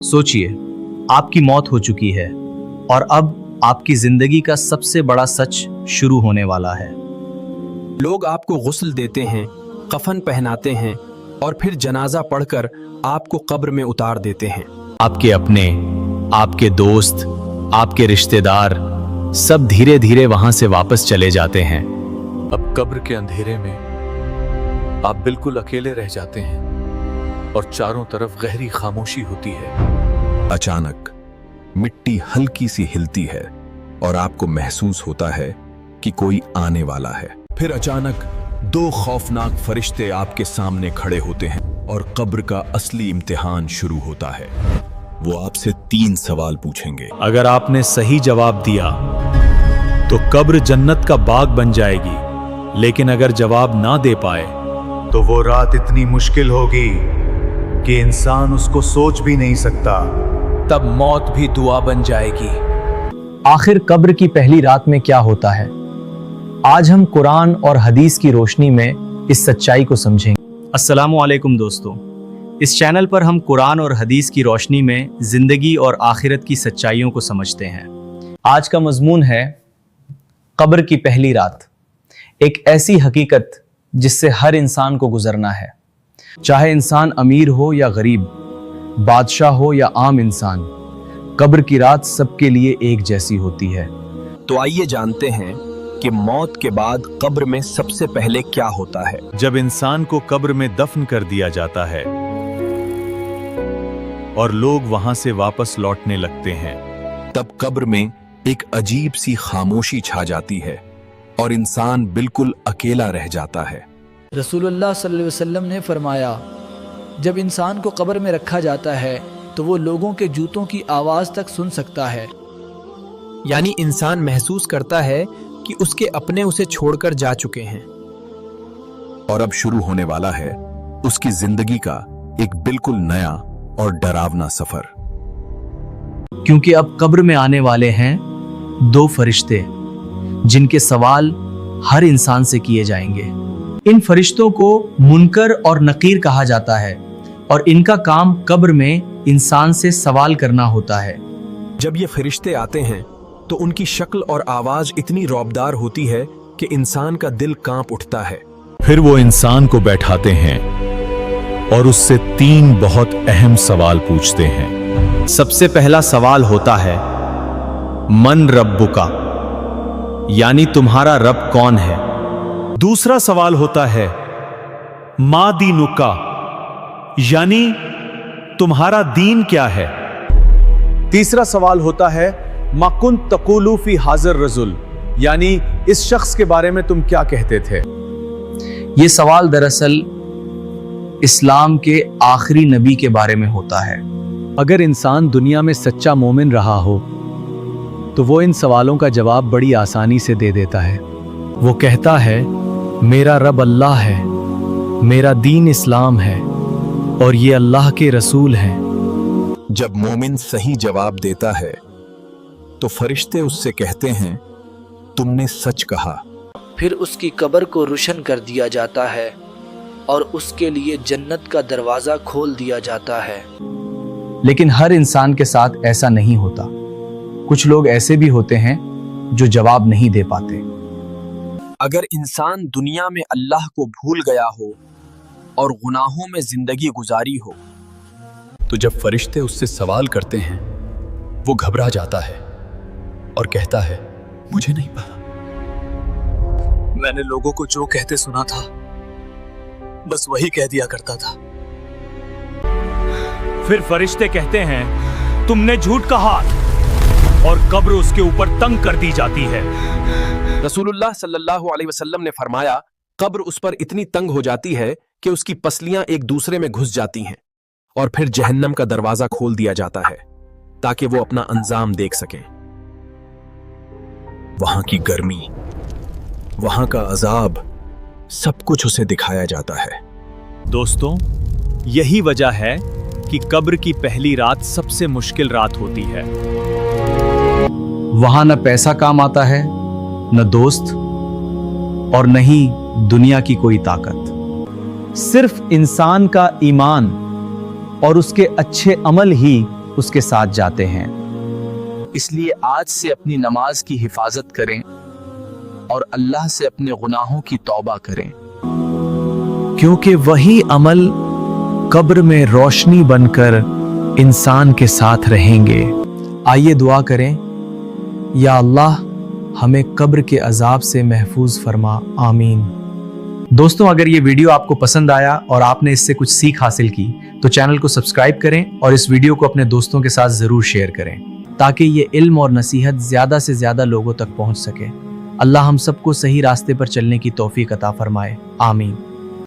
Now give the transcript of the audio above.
सोचिए, आपकी मौत हो चुकी है और अब आपकी जिंदगी का सबसे बड़ा सच शुरू होने वाला है। लोग आपको गुस्ल देते हैं, कफन पहनाते हैं और फिर जनाजा पढ़कर आपको कब्र में उतार देते हैं। आपके अपने, आपके दोस्त, आपके रिश्तेदार सब धीरे धीरे वहां से वापस चले जाते हैं। अब कब्र के अंधेरे में आप बिल्कुल अकेले रह जाते हैं और चारों तरफ गहरी खामोशी होती है। अचानक मिट्टी हल्की सी हिलती है और आपको महसूस होता है कि कोई आने वाला है। फिर अचानक दो खौफनाक फरिश्ते आपके सामने खड़े होते हैं और कब्र का असली इम्तिहान शुरू होता है। वो आपसे 3 सवाल पूछेंगे। अगर आपने सही जवाब दिया तो कब्र जन्नत का बाग बन जाएगी, लेकिन अगर जवाब ना दे पाए तो वो रात इतनी मुश्किल होगी कि इंसान उसको सोच भी नहीं सकता। तब मौत भी दुआ बन जाएगी। आखिर कब्र की पहली रात में क्या होता है? आज हम कुरान और हदीस की रोशनी में इस सच्चाई को समझेंगे। अस्सलामुअलैकुम दोस्तों, इस चैनल पर हम कुरान और हदीस की रोशनी में जिंदगी और आखिरत की सच्चाइयों को समझते हैं। आज का मजमून है कब्र की पहली रात। एक ऐसी हकीकत जिससे हर इंसान को गुजरना है, चाहे इंसान अमीर हो या गरीब, बादशाह हो या आम इंसान। कब्र की रात सबके लिए एक जैसी होती है। तो आइए जानते हैं कि मौत के बाद कब्र में सबसे पहले क्या होता है। जब इंसान को कब्र में दफन कर दिया जाता है और लोग वहां से वापस लौटने लगते हैं, तब कब्र में एक अजीब सी खामोशी छा जाती है और इंसान बिल्कुल अकेला रह जाता है। रसूलुल्लाह सल्लल्लाहु अलैहि वसल्लम ने फरमाया, जब इंसान को कब्र में रखा जाता है तो वो लोगों के जूतों की आवाज़ तक सुन सकता है। यानी इंसान महसूस करता है कि उसके अपने उसे छोड़कर जा चुके हैं। और अब शुरू होने वाला है उसकी जिंदगी का एक बिल्कुल नया और डरावना सफर। क्योंकि अब कब्र में आने वाले हैं 2 फरिश्ते जिनके सवाल हर इंसान से किए जाएंगे। इन फरिश्तों को मुनकर और नकीर कहा जाता है और इनका काम कब्र में इंसान से सवाल करना होता है। जब ये फरिश्ते आते हैं तो उनकी शक्ल और आवाज इतनी रौबदार होती है कि इंसान का दिल कांप उठता है। फिर वो इंसान को बैठाते हैं और उससे 3 बहुत अहम सवाल पूछते हैं। सबसे पहला सवाल होता है मन रब्बुका, यानी तुम्हारा रब कौन है। दूसरा सवाल होता है मा दीनुका, यानी तुम्हारा दीन क्या है। तीसरा सवाल होता है मा कुन्त तक़ूलू फी हाज़िर रजुल, यानी इस शख्स के बारे में तुम क्या कहते थे। ये सवाल दरअसल इस्लाम के आखिरी नबी के बारे में होता है। अगर इंसान दुनिया में सच्चा मोमिन रहा हो तो वो इन सवालों का जवाब बड़ी आसानी से दे देता है। वो कहता है मेरा रब अल्लाह है, मेरा दीन इस्लाम है और ये अल्लाह के रसूल हैं। जब मोमिन सही जवाब देता है तो फरिश्ते उससे कहते हैं तुमने सच कहा। फिर उसकी कब्र को रोशन कर दिया जाता है और उसके लिए जन्नत का दरवाज़ा खोल दिया जाता है। लेकिन हर इंसान के साथ ऐसा नहीं होता। कुछ लोग ऐसे भी होते हैं जो जवाब नहीं दे पाते। अगर इंसान दुनिया में अल्लाह को भूल गया हो और गुनाहों में जिंदगी गुजारी हो, तो जब फरिश्ते उससे सवाल करते हैं वो घबरा जाता है और कहता है मुझे नहीं पता, मैंने लोगों को जो कहते सुना था बस वही कह दिया करता था। फिर फरिश्ते कहते हैं तुमने झूठ कहा और कब्र उसके ऊपर तंग कर दी जाती है। रसूलुल्लाह सल्लल्लाहु अलैहि वसल्लम ने फरमाया, कब्र उस पर इतनी तंग हो जाती है कि उसकी पसलियां एक दूसरे में घुस जाती हैं और फिर जहन्नम का दरवाजा खोल दिया जाता है ताकि वो अपना अंजाम देख सकें। वहां की गर्मी, वहां का अजाब, सब कुछ उसे दिखाया जाता है। दोस्तों, यही वजह है कि कब्र की पहली रात सबसे मुश्किल रात होती है। वहां न पैसा काम आता है, न दोस्त और न ही दुनिया की कोई ताकत। सिर्फ इंसान का ईमान और उसके अच्छे अमल ही اس کے ساتھ جاتے ہیں۔ اس لیے آج سے اپنی نماز کی حفاظت کریں اور اللہ سے اپنے گناہوں کی توبہ کریں، کیونکہ وہی عمل قبر میں روشنی بن کر انسان کے ساتھ رہیں گے۔ آئیے دعا کریں، یا اللہ ہمیں قبر کے عذاب سے محفوظ فرما، آمین۔ دوستوں، اگر یہ ویڈیو آپ کو پسند آیا اور آپ نے اس سے کچھ سیکھ حاصل کی تو چینل کو سبسکرائب کریں اور اس ویڈیو کو اپنے دوستوں کے ساتھ ضرور شیئر کریں تاکہ یہ علم اور نصیحت زیادہ سے زیادہ لوگوں تک پہنچ سکے۔ اللہ ہم سب کو صحیح راستے پر چلنے کی توفیق عطا فرمائے، آمین۔